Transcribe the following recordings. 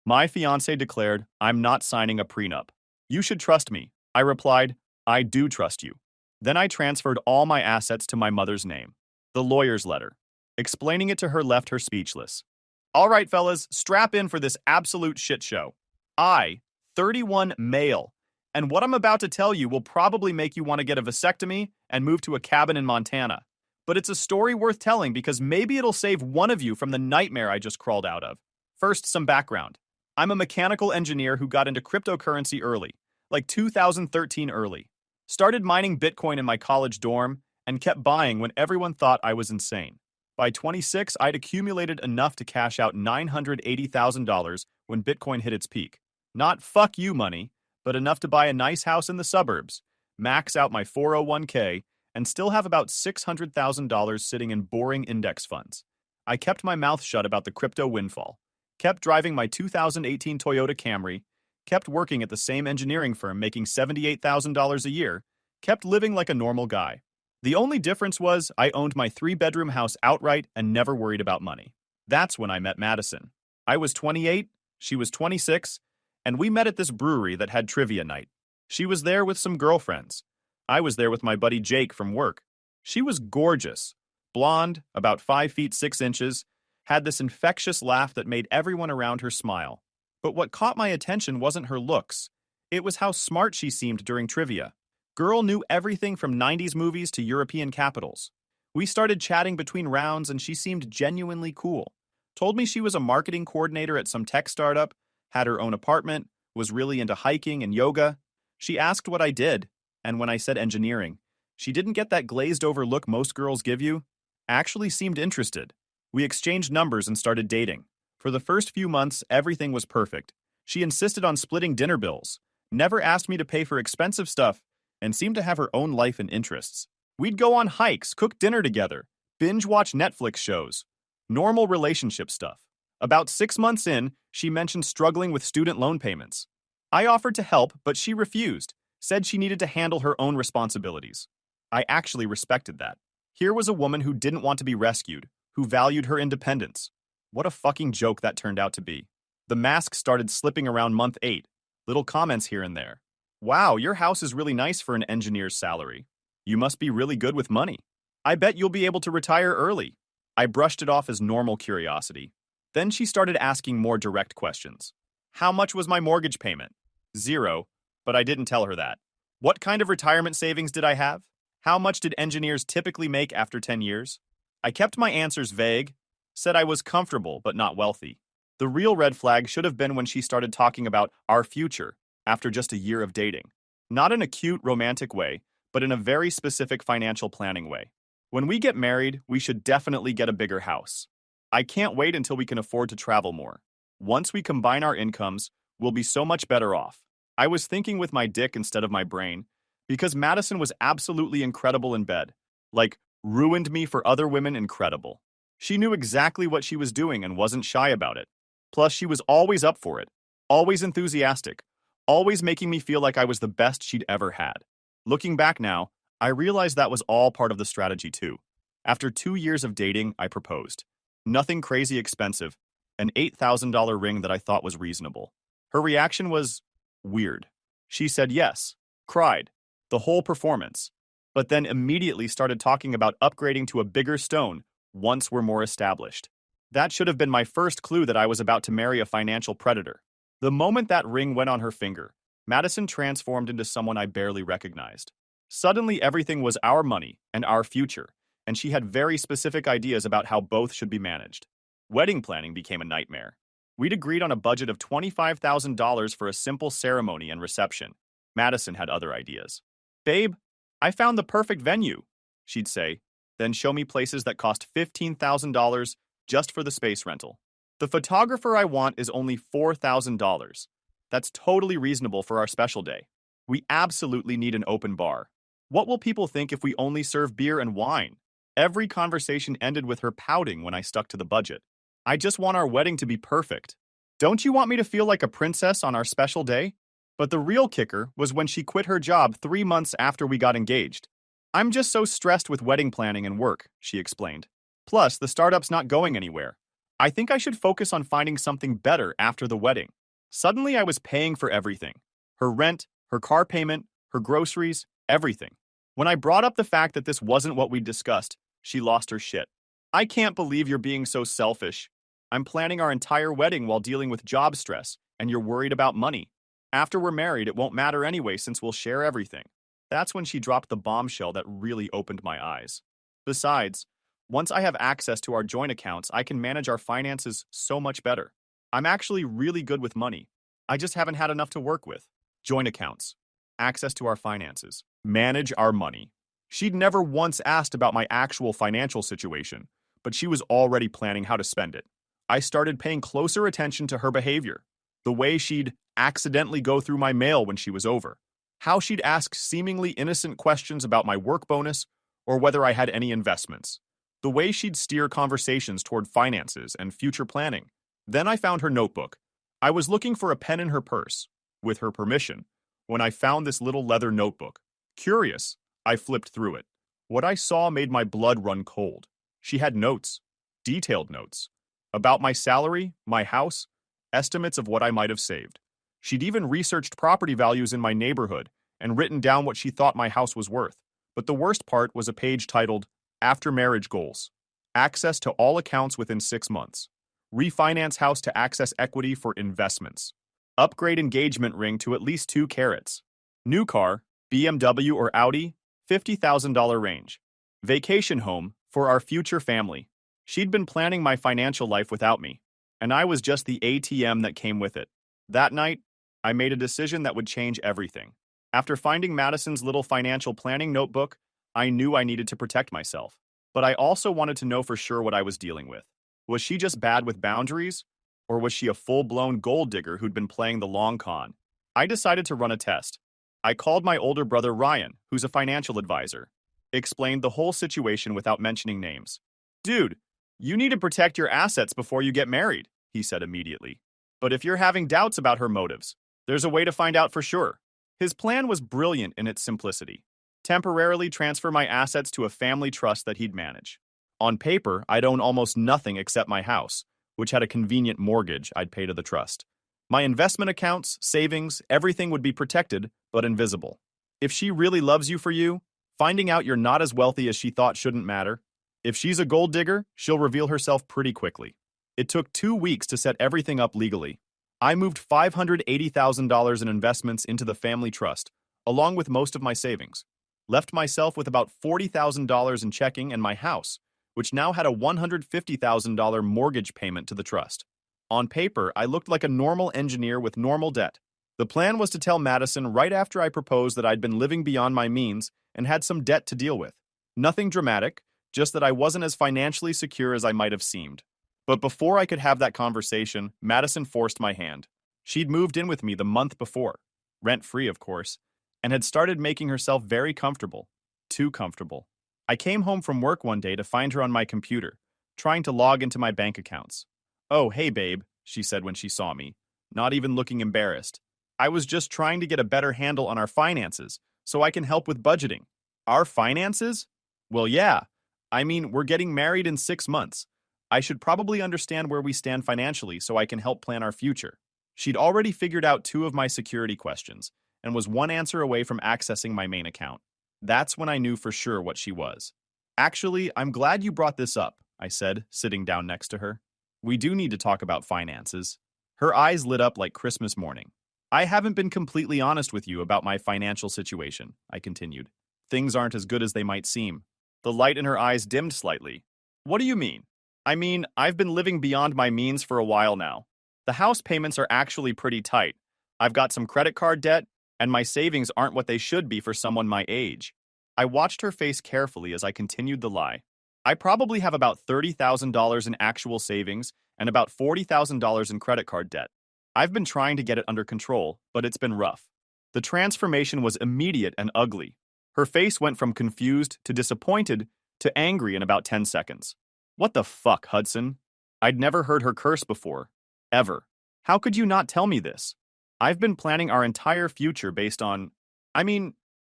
My fiancé declared, "I'm not signing a prenup." "You should trust me." I replied, "I do trust you." Then I transferred all my assets to my mother's name. The lawyer's letter. Explaining it to her left her speechless. All right, fellas, strap in for this absolute shit show. I, 31 male, and what I'm about to tell you will probably make you want to get a vasectomy and move to a cabin in Montana. But it's a story worth telling because maybe it'll save one of you from the nightmare I just crawled out of. First, some background. I'm a mechanical engineer who got into cryptocurrency early, like 2013 early. Started mining Bitcoin in my college dorm and kept buying when everyone thought I was insane. By 26, I'd accumulated enough to cash out $980,000 when Bitcoin hit its peak. Not fuck you money, but enough to buy a nice house in the suburbs, max out my 401k, and still have about $600,000 sitting in boring index funds. I kept my mouth shut about the crypto windfall, kept driving my 2018 Toyota Camry, kept working at the same engineering firm making $78,000 a year, kept living like a normal guy. The only difference was I owned my 3-bedroom house outright and never worried about money. That's when I met Madison. I was 28, she was 26, and we met at this brewery that had trivia night. She was there with some girlfriends. I was there with my buddy Jake from work. She was gorgeous, blonde, about 5 feet 6 inches, had this infectious laugh that made everyone around her smile. But what caught my attention wasn't her looks. It was how smart she seemed during trivia. Girl knew everything from 90s movies to European capitals. We started chatting between rounds and she seemed genuinely cool. Told me she was a marketing coordinator at some tech startup, had her own apartment, was really into hiking and yoga. She asked what I did, and when I said engineering, she didn't get that glazed over look most girls give you. Actually seemed interested. We exchanged numbers and started dating. For the first few months, everything was perfect. She insisted on splitting dinner bills, never asked me to pay for expensive stuff, and seemed to have her own life and interests. We'd go on hikes, cook dinner together, binge-watch Netflix shows. Normal relationship stuff. About 6 months in, she mentioned struggling with student loan payments. I offered to help, but she refused, said she needed to handle her own responsibilities. I actually respected that. Here was a woman who didn't want to be rescued, who valued her independence. What a fucking joke that turned out to be. The mask started slipping around month 8. Little comments here and there. Wow, your house is really nice for an engineer's salary. You must be really good with money. I bet you'll be able to retire early. I brushed it off as normal curiosity. Then she started asking more direct questions. How much was my mortgage payment? 0, but I didn't tell her that. What kind of retirement savings did I have? How much did engineers typically make after 10 years? I kept my answers vague, said I was comfortable but not wealthy. The real red flag should have been when she started talking about our future after just a year of dating. Not in a cute, romantic way, but in a very specific financial planning way. When we get married, we should definitely get a bigger house. I can't wait until we can afford to travel more. Once we combine our incomes, we'll be so much better off. I was thinking with my dick instead of my brain, because Madison was absolutely incredible in bed. Like, ruined me for other women incredible. She knew exactly what she was doing and wasn't shy about it. Plus, she was always up for it, always enthusiastic, always making me feel like I was the best she'd ever had. Looking back now, I realized that was all part of the strategy too. After 2 years of dating, I proposed. Nothing crazy expensive, an $8,000 ring that I thought was reasonable. Her reaction was weird. She said yes, cried, the whole performance, but then immediately started talking about upgrading to a bigger stone once we're more established. That should have been my first clue that I was about to marry a financial predator. The moment that ring went on her finger, Madison transformed into someone I barely recognized. Suddenly everything was our money and our future, and she had very specific ideas about how both should be managed. Wedding planning became a nightmare. We'd agreed on a budget of $25,000 for a simple ceremony and reception. Madison had other ideas. "Babe, I found the perfect venue," she'd say, then show me places that cost $15,000 just for the space rental. "The photographer I want is only $4,000. That's totally reasonable for our special day. We absolutely need an open bar. What will people think if we only serve beer and wine?" Every conversation ended with her pouting when I stuck to the budget. "I just want our wedding to be perfect. Don't you want me to feel like a princess on our special day?" But the real kicker was when she quit her job 3 months after we got engaged. "I'm just so stressed with wedding planning and work," she explained. "Plus, the startup's not going anywhere. I think I should focus on finding something better after the wedding." Suddenly, I was paying for everything. Her rent, her car payment, her groceries, everything. When I brought up the fact that this wasn't what we'd discussed, she lost her shit. I can't believe you're being so selfish. I'm planning our entire wedding while dealing with job stress, and you're worried about money. After we're married, it won't matter anyway since we'll share everything. That's when she dropped the bombshell that really opened my eyes. Besides, once I have access to our joint accounts, I can manage our finances so much better. I'm actually really good with money. I just haven't had enough to work with. Joint accounts. Access to our finances. Manage our money. She'd never once asked about my actual financial situation, but she was already planning how to spend it. I started paying closer attention to her behavior. The way she'd accidentally go through my mail when she was over. How she'd ask seemingly innocent questions about my work bonus or whether I had any investments. The way she'd steer conversations toward finances and future planning. Then I found her notebook. I was looking for a pen in her purse, with her permission, when I found this little leather notebook. Curious, I flipped through it. What I saw made my blood run cold. She had notes, detailed notes, about my salary, my house, estimates of what I might have saved. She'd even researched property values in my neighborhood and written down what she thought my house was worth. But the worst part was a page titled, After Marriage Goals. Access to all accounts within 6 months. Refinance house to access equity for investments. Upgrade engagement ring to at least 2 carats. New car, BMW or Audi, $50,000 range. Vacation home for our future family. She'd been planning my financial life without me, and I was just the ATM that came with it. That night, I made a decision that would change everything. After finding Madison's little financial planning notebook, I knew I needed to protect myself. But I also wanted to know for sure what I was dealing with. Was she just bad with boundaries? Or was she a full-blown gold digger who'd been playing the long con? I decided to run a test. I called my older brother Ryan, who's a financial advisor. Explained the whole situation without mentioning names. Dude, you need to protect your assets before you get married, he said immediately. But if you're having doubts about her motives, there's a way to find out for sure. His plan was brilliant in its simplicity. Temporarily transfer my assets to a family trust that he'd manage. On paper, I'd own almost nothing except my house, which had a convenient mortgage I'd pay to the trust. My investment accounts, savings, everything would be protected, but invisible. If she really loves you for you, finding out you're not as wealthy as she thought shouldn't matter. If she's a gold digger, she'll reveal herself pretty quickly. It took 2 weeks to set everything up legally. I moved $580,000 in investments into the family trust, along with most of my savings. Left myself with about $40,000 in checking and my house, which now had a $150,000 mortgage payment to the trust. On paper, I looked like a normal engineer with normal debt. The plan was to tell Madison right after I proposed that I'd been living beyond my means and had some debt to deal with. Nothing dramatic, just that I wasn't as financially secure as I might have seemed. But before I could have that conversation, Madison forced my hand. She'd moved in with me the month before, rent-free of course, and had started making herself very comfortable. Too comfortable. I came home from work one day to find her on my computer, trying to log into my bank accounts. "Oh, hey babe," she said when she saw me, not even looking embarrassed. "I was just trying to get a better handle on our finances, so I can help with budgeting." "Our finances?" "Well, yeah. I mean, we're getting married in 6 months. I should probably understand where we stand financially so I can help plan our future." She'd already figured out 2 of my security questions, and was 1 answer away from accessing my main account. That's when I knew for sure what she was. "Actually, I'm glad you brought this up," I said, sitting down next to her. "We do need to talk about finances." Her eyes lit up like Christmas morning. "I haven't been completely honest with you about my financial situation," I continued. "Things aren't as good as they might seem." The light in her eyes dimmed slightly. "What do you mean?" "I mean, I've been living beyond my means for a while now. The house payments are actually pretty tight. I've got some credit card debt, and my savings aren't what they should be for someone my age." I watched her face carefully as I continued the lie. "I probably have about $30,000 in actual savings and about $40,000 in credit card debt. I've been trying to get it under control, but it's been rough." The transformation was immediate and ugly. Her face went from confused to disappointed to angry in about 10 seconds. "What the fuck, Hudson?" I'd never heard her curse before. Ever. "How could you not tell me this? I've been planning our entire future based on...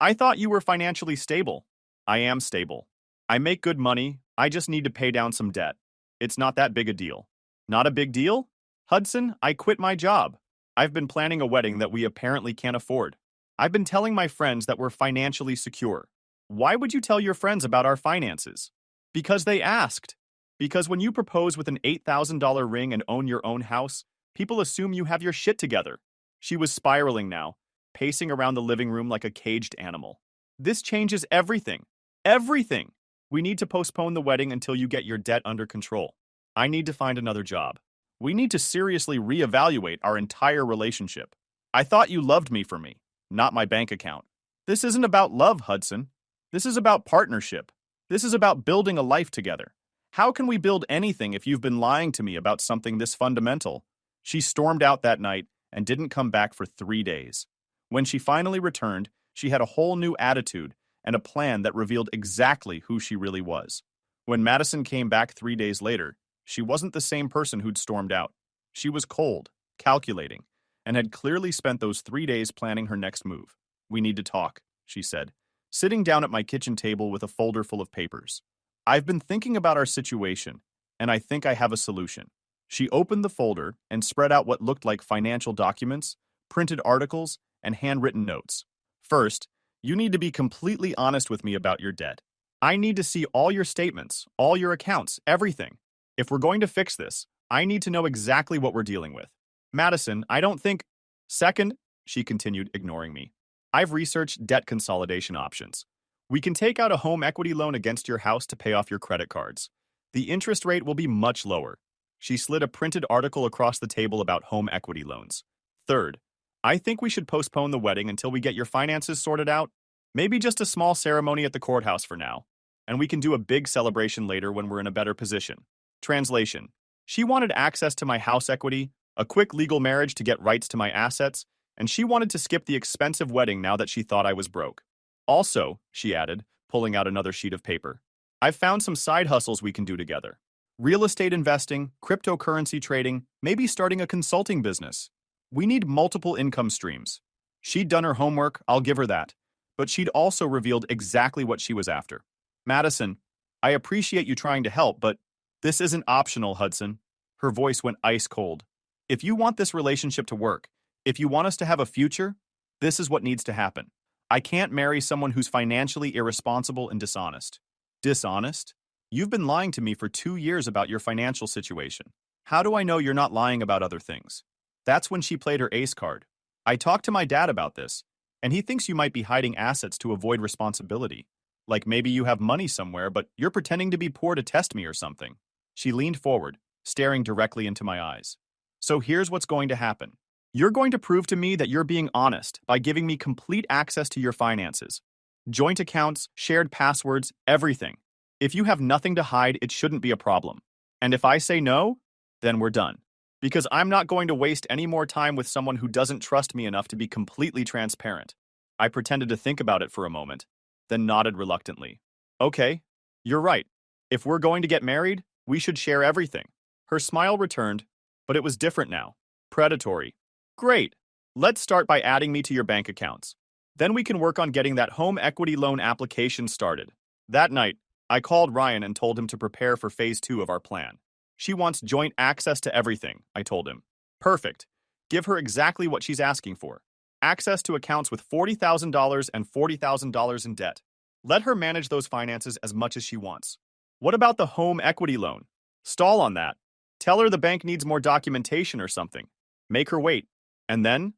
I thought you were financially stable." "I am stable. I make good money, I just need to pay down some debt. It's not that big a deal." "Not a big deal? Hudson, I quit my job. I've been planning a wedding that we apparently can't afford. I've been telling my friends that we're financially secure. Why would you tell your friends about our finances? Because they asked. Because when you propose with an $8,000 ring and own your own house, people assume you have your shit together. She was spiraling now, pacing around the living room like a caged animal. This changes everything. Everything! We need to postpone the wedding until you get your debt under control. I need to find another job. We need to seriously reevaluate our entire relationship. I thought you loved me for me, not my bank account. This isn't about love, Hudson. This is about partnership. This is about building a life together. How can we build anything if you've been lying to me about something this fundamental? She stormed out that night and didn't come back for 3 days. When she finally returned, she had a whole new attitude and a plan that revealed exactly who she really was. When Madison came back 3 days later, she wasn't the same person who'd stormed out. She was cold, calculating, and had clearly spent those 3 days planning her next move. "We need to talk," she said, sitting down at my kitchen table with a folder full of papers. "I've been thinking about our situation, and I think I have a solution." She opened the folder and spread out what looked like financial documents, printed articles, and handwritten notes. "First, you need to be completely honest with me about your debt. I need to see all your statements, all your accounts, everything. If we're going to fix this, I need to know exactly what we're dealing with. Madison, I don't think—" "Second," she continued, ignoring me, "I've researched debt consolidation options. We can take out a home equity loan against your house to pay off your credit cards. The interest rate will be much lower." She slid a printed article across the table about home equity loans. "Third, I think we should postpone the wedding until we get your finances sorted out. Maybe just a small ceremony at the courthouse for now, and we can do a big celebration later when we're in a better position." Translation: she wanted access to my house equity, a quick legal marriage to get rights to my assets, and she wanted to skip the expensive wedding now that she thought I was broke. "Also," she added, pulling out another sheet of paper, "I've found some side hustles we can do together. Real estate investing, cryptocurrency trading, maybe starting a consulting business. We need multiple income streams." She'd done her homework, I'll give her that, but she'd also revealed exactly what she was after. "Madison, I appreciate you trying to help, but this isn't optional, Hudson." Her voice went ice cold. "If you want this relationship to work, if you want us to have a future, this is what needs to happen. I can't marry someone who's financially irresponsible and dishonest." "Dishonest? You've been lying to me for 2 years about your financial situation. How do I know you're not lying about other things?" That's when she played her ace card. "I talked to my dad about this, and he thinks you might be hiding assets to avoid responsibility. Like maybe you have money somewhere, but you're pretending to be poor to test me or something." She leaned forward, staring directly into my eyes. "So here's what's going to happen. You're going to prove to me that you're being honest by giving me complete access to your finances. Joint accounts, shared passwords, everything. If you have nothing to hide, it shouldn't be a problem. And if I say no, then we're done. Because I'm not going to waste any more time with someone who doesn't trust me enough to be completely transparent." I pretended to think about it for a moment, then nodded reluctantly. "Okay, you're right. If we're going to get married, we should share everything." Her smile returned, but it was different now. Predatory. "Great. Let's start by adding me to your bank accounts. Then we can work on getting that home equity loan application started." That night, I called Ryan and told him to prepare for phase 2 of our plan. "She wants joint access to everything," I told him. "Perfect. Give her exactly what she's asking for. Access to accounts with $40,000 and $40,000 in debt. Let her manage those finances as much as she wants. What about the home equity loan? Stall on that. Tell her the bank needs more documentation or something. Make her wait. And then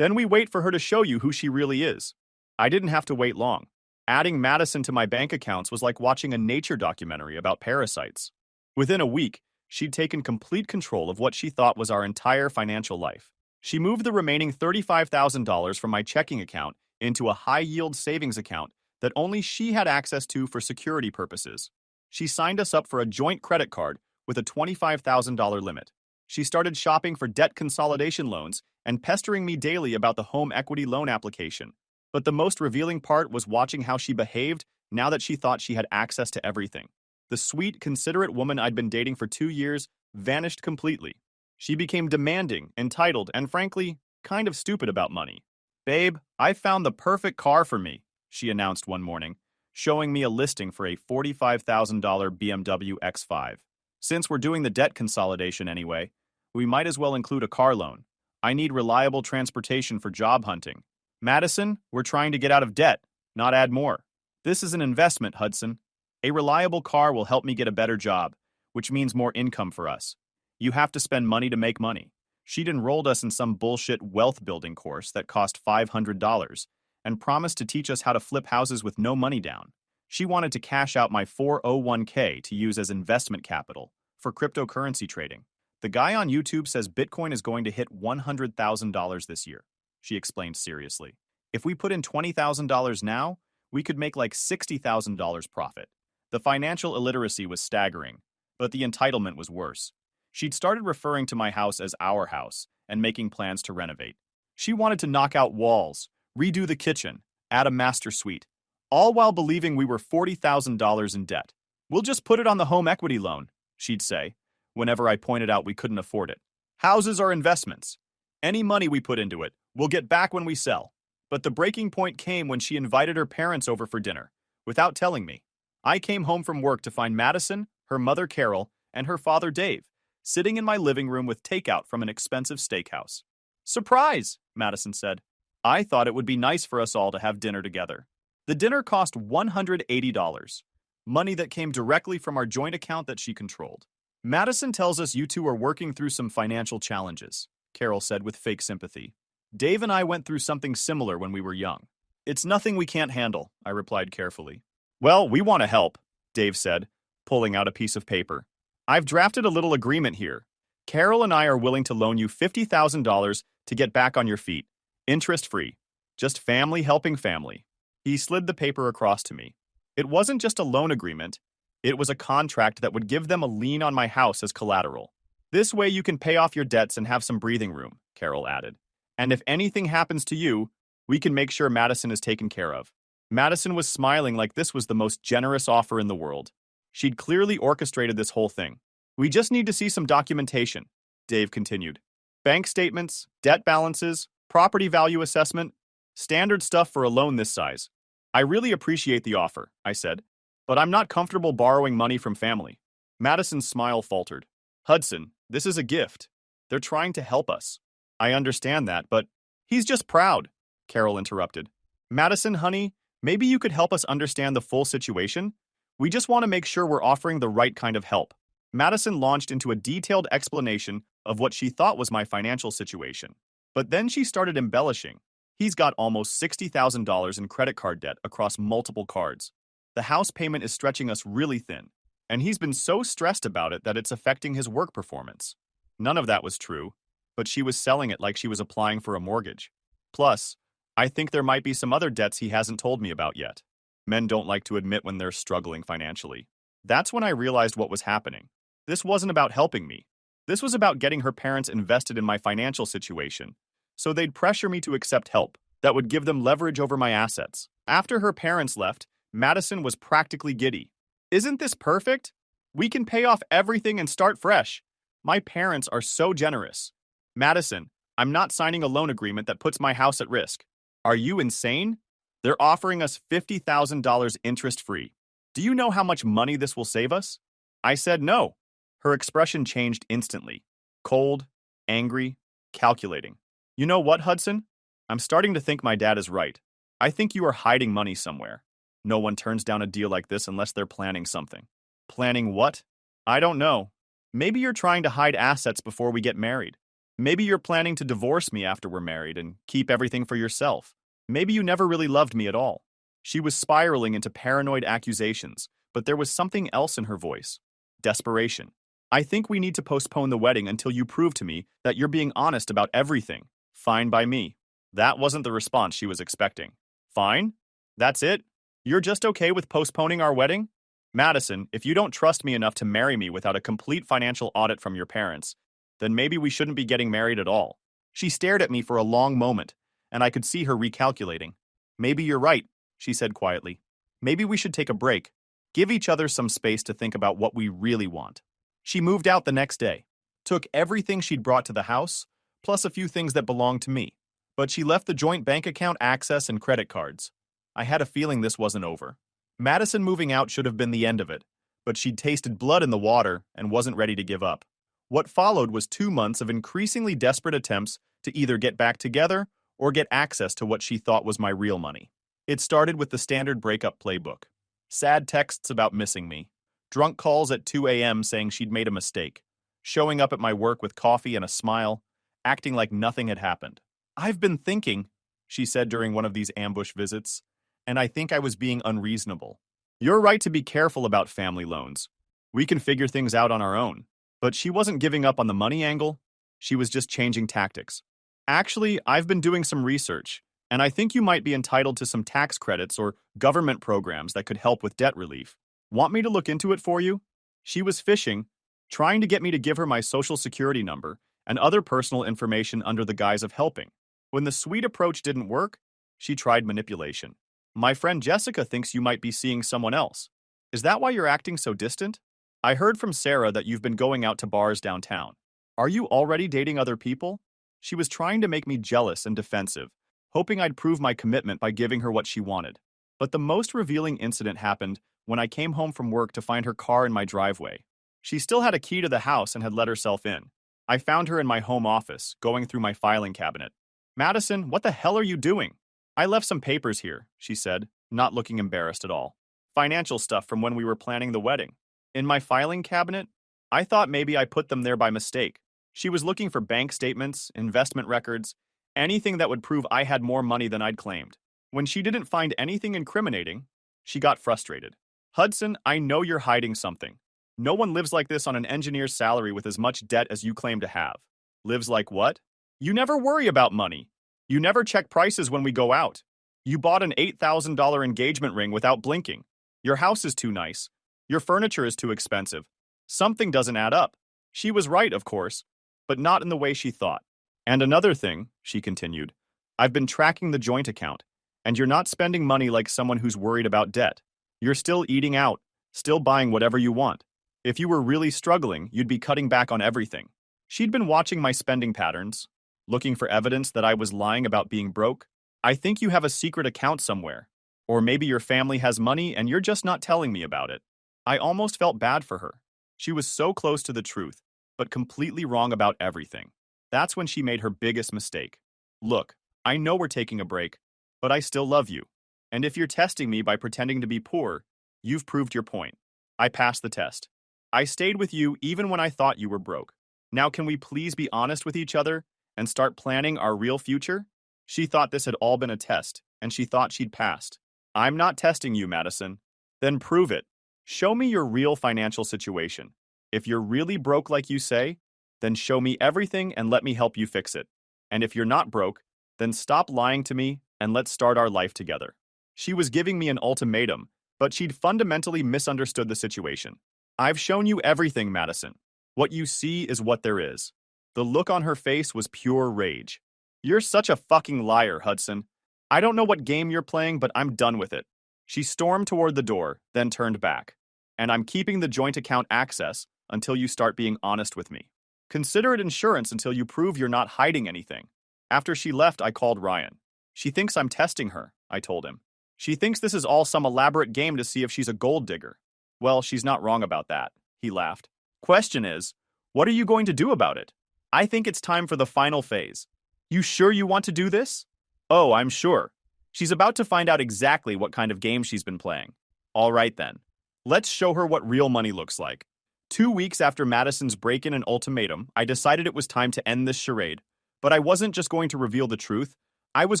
we wait for her to show you who she really is." I didn't have to wait long. Adding Madison to my bank accounts was like watching a nature documentary about parasites. Within a week, she'd taken complete control of what she thought was our entire financial life. She moved the remaining $35,000 from my checking account into a high-yield savings account that only she had access to for security purposes. She signed us up for a joint credit card with a $25,000 limit. She started shopping for debt consolidation loans and pestering me daily about the home equity loan application. But the most revealing part was watching how she behaved now that she thought she had access to everything. The sweet, considerate woman I'd been dating for 2 years vanished completely. She became demanding, entitled, and frankly, kind of stupid about money. "Babe, I found the perfect car for me," she announced one morning, showing me a listing for a $45,000 BMW X5. "Since we're doing the debt consolidation anyway, we might as well include a car loan. I need reliable transportation for job hunting. Madison, we're trying to get out of debt, not add more. This is an investment, Hudson. A reliable car will help me get a better job, which means more income for us. You have to spend money to make money. She'd enrolled us in some bullshit wealth building course that cost $500 and promised to teach us how to flip houses with no money down. She wanted to cash out my 401k to use as investment capital for cryptocurrency trading. The guy on YouTube says Bitcoin is going to hit $100,000 this year, she explained seriously. If we put in $20,000 now, we could make like $60,000 profit. The financial illiteracy was staggering, but the entitlement was worse. She'd started referring to my house as our house and making plans to renovate. She wanted to knock out walls, redo the kitchen, add a master suite, all while believing we were $40,000 in debt. We'll just put it on the home equity loan, she'd say, whenever I pointed out we couldn't afford it. Houses are investments. Any money we put into it, we'll get back when we sell. But the breaking point came when she invited her parents over for dinner, without telling me. I came home from work to find Madison, her mother Carol, and her father Dave, sitting in my living room with takeout from an expensive steakhouse. Surprise, Madison said. I thought it would be nice for us all to have dinner together. The dinner cost $180, money that came directly from our joint account that she controlled. Madison tells us you two are working through some financial challenges, Carol said with fake sympathy. Dave and I went through something similar when we were young. It's nothing we can't handle, I replied carefully. Well, we want to help, Dave said, pulling out a piece of paper. I've drafted a little agreement here. Carol and I are willing to loan you $50,000 to get back on your feet, interest-free. Just family helping family. He slid the paper across to me. It wasn't just a loan agreement. It was a contract that would give them a lien on my house as collateral. This way you can pay off your debts and have some breathing room, Carol added. And if anything happens to you, we can make sure Madison is taken care of. Madison was smiling like this was the most generous offer in the world. She'd clearly orchestrated this whole thing. We just need to see some documentation, Dave continued. Bank statements, debt balances, property value assessment, standard stuff for a loan this size. I really appreciate the offer, I said, but I'm not comfortable borrowing money from family. Madison's smile faltered. Hudson, this is a gift. They're trying to help us. I understand that, but he's just proud, Carol interrupted. Madison, honey, maybe you could help us understand the full situation? We just want to make sure we're offering the right kind of help. Madison launched into a detailed explanation of what she thought was my financial situation. But then she started embellishing. He's got almost $60,000 in credit card debt across multiple cards. The house payment is stretching us really thin, and he's been so stressed about it that it's affecting his work performance. None of that was true, but she was selling it like she was applying for a mortgage. Plus, I think there might be some other debts he hasn't told me about yet. Men don't like to admit when they're struggling financially. That's when I realized what was happening. This wasn't about helping me. This was about getting her parents invested in my financial situation, so they'd pressure me to accept help that would give them leverage over my assets. After her parents left, Madison was practically giddy. Isn't this perfect? We can pay off everything and start fresh. My parents are so generous. Madison, I'm not signing a loan agreement that puts my house at risk. Are you insane? They're offering us $50,000 interest-free. Do you know how much money this will save us? I said no. Her expression changed instantly. Cold, angry, calculating. You know what, Hudson? I'm starting to think my dad is right. I think you are hiding money somewhere. No one turns down a deal like this unless they're planning something. Planning what? I don't know. Maybe you're trying to hide assets before we get married. Maybe you're planning to divorce me after we're married and keep everything for yourself. Maybe you never really loved me at all. She was spiraling into paranoid accusations, but there was something else in her voice. Desperation. I think we need to postpone the wedding until you prove to me that you're being honest about everything. Fine by me. That wasn't the response she was expecting. Fine? That's it? You're just okay with postponing our wedding? Madison, if you don't trust me enough to marry me without a complete financial audit from your parents, then maybe we shouldn't be getting married at all. She stared at me for a long moment, and I could see her recalculating. Maybe you're right, she said quietly. Maybe we should take a break. Give each other some space to think about what we really want. She moved out the next day, took everything she'd brought to the house, plus a few things that belonged to me. But she left the joint bank account access and credit cards. I had a feeling this wasn't over. Madison moving out should have been the end of it, but she'd tasted blood in the water and wasn't ready to give up. What followed was 2 months of increasingly desperate attempts to either get back together or get access to what she thought was my real money. It started with the standard breakup playbook. Sad texts about missing me. Drunk calls at 2 a.m. saying she'd made a mistake. Showing up at my work with coffee and a smile, acting like nothing had happened. "I've been thinking," she said during one of these ambush visits, "and I think I was being unreasonable. You're right to be careful about family loans. We can figure things out on our own." But she wasn't giving up on the money angle. She was just changing tactics. "Actually, I've been doing some research, and I think you might be entitled to some tax credits or government programs that could help with debt relief. Want me to look into it for you?" She was fishing, trying to get me to give her my social security number and other personal information under the guise of helping. When the sweet approach didn't work, she tried manipulation. "My friend Jessica thinks you might be seeing someone else. Is that why you're acting so distant? I heard from Sarah that you've been going out to bars downtown. Are you already dating other people?" She was trying to make me jealous and defensive, hoping I'd prove my commitment by giving her what she wanted. But the most revealing incident happened when I came home from work to find her car in my driveway. She still had a key to the house and had let herself in. I found her in my home office, going through my filing cabinet. "Madison, what the hell are you doing?" "I left some papers here," she said, not looking embarrassed at all. "Financial stuff from when we were planning the wedding." "In my filing cabinet?" I thought maybe I put them there by mistake. She was looking for bank statements, investment records, anything that would prove I had more money than I'd claimed. When she didn't find anything incriminating, she got frustrated. "Hudson, I know you're hiding something. No one lives like this on an engineer's salary with as much debt as you claim to have." "Lives like what?" "You never worry about money. You never check prices when we go out. You bought an $8,000 engagement ring without blinking. Your house is too nice. Your furniture is too expensive. Something doesn't add up." She was right, of course, but not in the way she thought. "And another thing," she continued, "I've been tracking the joint account, and you're not spending money like someone who's worried about debt. You're still eating out, still buying whatever you want. If you were really struggling, you'd be cutting back on everything." She'd been watching my spending patterns, looking for evidence that I was lying about being broke. "I think you have a secret account somewhere. Or maybe your family has money and you're just not telling me about it." I almost felt bad for her. She was so close to the truth, but completely wrong about everything. That's when she made her biggest mistake. "Look, I know we're taking a break, but I still love you. And if you're testing me by pretending to be poor, you've proved your point. I passed the test. I stayed with you even when I thought you were broke. Now can we please be honest with each other and start planning our real future?" She thought this had all been a test, and she thought she'd passed. "I'm not testing you, Madison." "Then prove it. Show me your real financial situation. If you're really broke like you say, then show me everything and let me help you fix it. And if you're not broke, then stop lying to me and let's start our life together." She was giving me an ultimatum, but she'd fundamentally misunderstood the situation. "I've shown you everything, Madison. What you see is what there is." The look on her face was pure rage. "You're such a fucking liar, Hudson. I don't know what game you're playing, but I'm done with it." She stormed toward the door, then turned back. "And I'm keeping the joint account access until you start being honest with me. Consider it insurance until you prove you're not hiding anything." After she left, I called Ryan. "She thinks I'm testing her," I told him. "She thinks this is all some elaborate game to see if she's a gold digger." "Well, she's not wrong about that," he laughed. "Question is, what are you going to do about it?" "I think it's time for the final phase." "You sure you want to do this?" "Oh, I'm sure. She's about to find out exactly what kind of game she's been playing." "All right then. Let's show her what real money looks like." 2 weeks after Madison's break-in and ultimatum, I decided it was time to end this charade. But I wasn't just going to reveal the truth. I was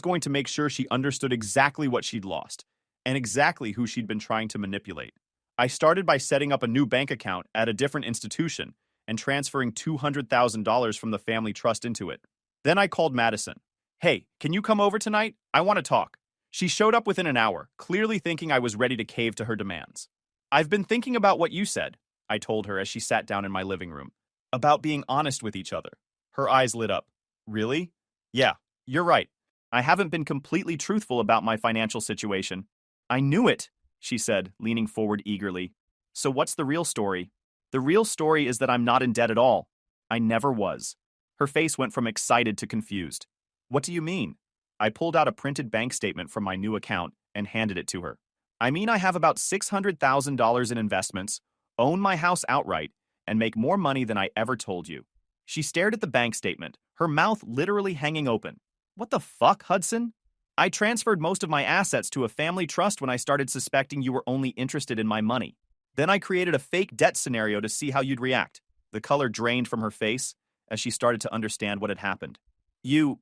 going to make sure she understood exactly what she'd lost, and exactly who she'd been trying to manipulate. I started by setting up a new bank account at a different institution and transferring $200,000 from the family trust into it. Then I called Madison. "Hey, can you come over tonight? I want to talk." She showed up within an hour, clearly thinking I was ready to cave to her demands. "I've been thinking about what you said," I told her as she sat down in my living room. "About being honest with each other." Her eyes lit up. "Really?" "Yeah, you're right. I haven't been completely truthful about my financial situation." "I knew it," she said, leaning forward eagerly. "So what's the real story?" "The real story is that I'm not in debt at all. I never was." Her face went from excited to confused. "What do you mean?" I pulled out a printed bank statement from my new account and handed it to her. "I mean I have about $600,000 in investments, own my house outright, and make more money than I ever told you." She stared at the bank statement, her mouth literally hanging open. What the fuck, Hudson? I transferred most of my assets to a family trust when I started suspecting you were only interested in my money. Then I created a fake debt scenario to see how you'd react. The color drained from her face as she started to understand what had happened. You've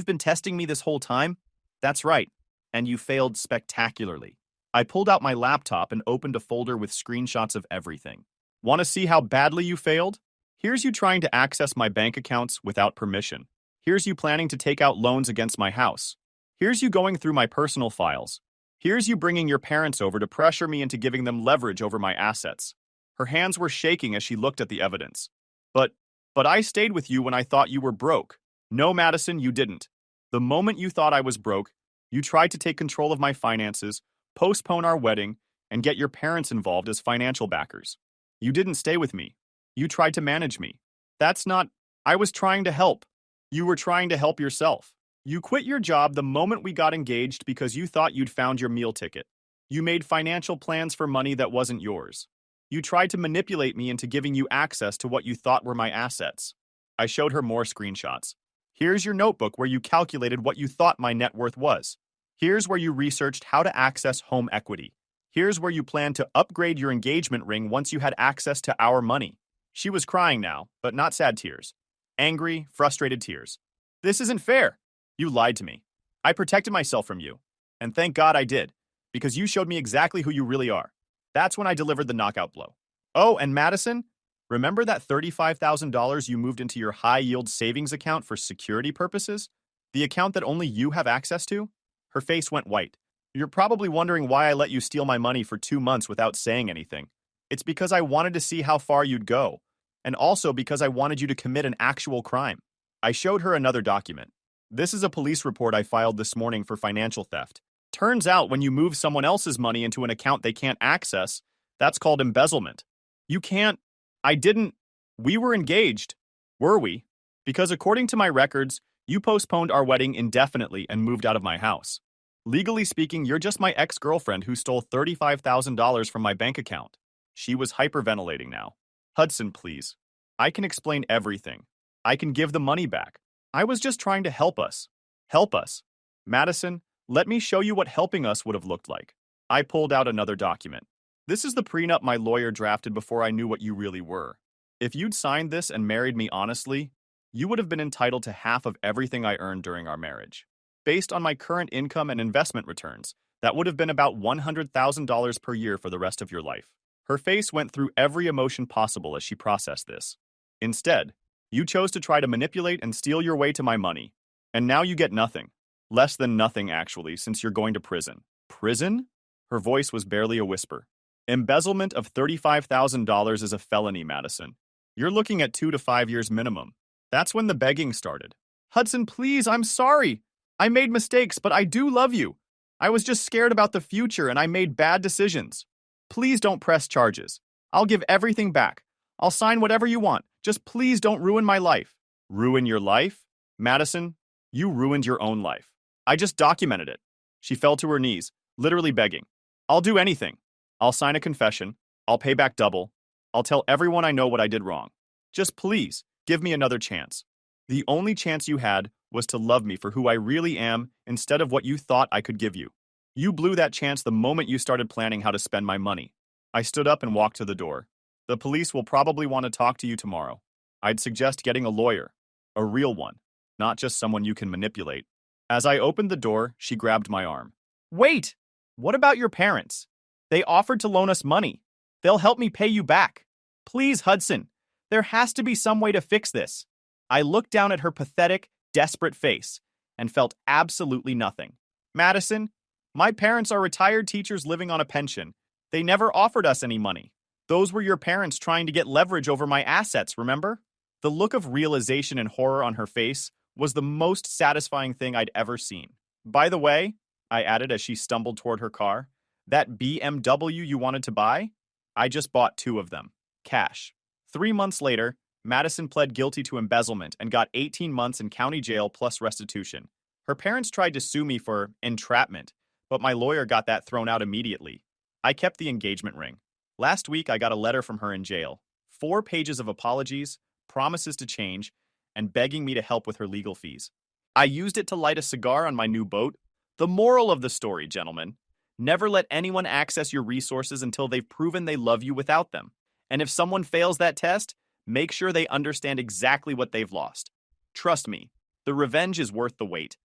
been testing me this whole time? That's right. And you failed spectacularly. I pulled out my laptop and opened a folder with screenshots of everything. Want to see how badly you failed? Here's you trying to access my bank accounts without permission. Here's you planning to take out loans against my house. Here's you going through my personal files. Here's you bringing your parents over to pressure me into giving them leverage over my assets. Her hands were shaking as she looked at the evidence. But I stayed with you when I thought you were broke. No, Madison, you didn't. The moment you thought I was broke, you tried to take control of my finances, postpone our wedding, and get your parents involved as financial backers. You didn't stay with me. You tried to manage me. That's not... I was trying to help. You were trying to help yourself. You quit your job the moment we got engaged because you thought you'd found your meal ticket. You made financial plans for money that wasn't yours. You tried to manipulate me into giving you access to what you thought were my assets. I showed her more screenshots. Here's your notebook where you calculated what you thought my net worth was. Here's where you researched how to access home equity. Here's where you planned to upgrade your engagement ring once you had access to our money. She was crying now, but not sad tears. Angry, frustrated tears. This isn't fair. You lied to me. I protected myself from you. And thank God I did, because you showed me exactly who you really are. That's when I delivered the knockout blow. Oh, and Madison, remember that $35,000 you moved into your high-yield savings account for security purposes? The account that only you have access to? Her face went white. You're probably wondering why I let you steal my money for 2 months without saying anything. It's because I wanted to see how far you'd go, and also because I wanted you to commit an actual crime. I showed her another document. This is a police report I filed this morning for financial theft. Turns out when you move someone else's money into an account they can't access, that's called embezzlement. You can't... I didn't... We were engaged. Were we? Because according to my records, you postponed our wedding indefinitely and moved out of my house. Legally speaking, you're just my ex-girlfriend who stole $35,000 from my bank account. She was hyperventilating now. Hudson, please. I can explain everything. I can give the money back. I was just trying to help us. Help us. Madison, let me show you what helping us would have looked like. I pulled out another document. This is the prenup my lawyer drafted before I knew what you really were. If you'd signed this and married me honestly, you would have been entitled to half of everything I earned during our marriage. Based on my current income and investment returns, that would have been about $100,000 per year for the rest of your life. Her face went through every emotion possible as she processed this. Instead, you chose to try to manipulate and steal your way to my money. And now you get nothing. Less than nothing, actually, since you're going to prison. Prison? Her voice was barely a whisper. Embezzlement of $35,000 is a felony, Madison. You're looking at 2 to 5 years minimum. That's when the begging started. Hudson, please, I'm sorry. I made mistakes, but I do love you. I was just scared about the future and I made bad decisions. Please don't press charges. I'll give everything back. I'll sign whatever you want. Just please don't ruin my life. Ruin your life? Madison, you ruined your own life. I just documented it. She fell to her knees, literally begging. I'll do anything. I'll sign a confession. I'll pay back double. I'll tell everyone I know what I did wrong. Just please, give me another chance. The only chance you had was to love me for who I really am instead of what you thought I could give you. You blew that chance the moment you started planning how to spend my money. I stood up and walked to the door. The police will probably want to talk to you tomorrow. I'd suggest getting a lawyer. A real one. Not just someone you can manipulate. As I opened the door, she grabbed my arm. Wait! What about your parents? They offered to loan us money. They'll help me pay you back. Please, Hudson. There has to be some way to fix this. I looked down at her pathetic, desperate face and felt absolutely nothing. Madison, my parents are retired teachers living on a pension. They never offered us any money. Those were your parents trying to get leverage over my assets, remember? The look of realization and horror on her face was the most satisfying thing I'd ever seen. By the way, I added as she stumbled toward her car, that BMW you wanted to buy? I just bought 2 of them. Cash. 3 months later, Madison pled guilty to embezzlement and got 18 months in county jail plus restitution. Her parents tried to sue me for entrapment, but my lawyer got that thrown out immediately. I kept the engagement ring. Last week, I got a letter from her in jail. 4 pages of apologies, promises to change, and begging me to help with her legal fees. I used it to light a cigar on my new boat. The moral of the story, gentlemen: never let anyone access your resources until they've proven they love you without them. And if someone fails that test, make sure they understand exactly what they've lost. Trust me, the revenge is worth the wait.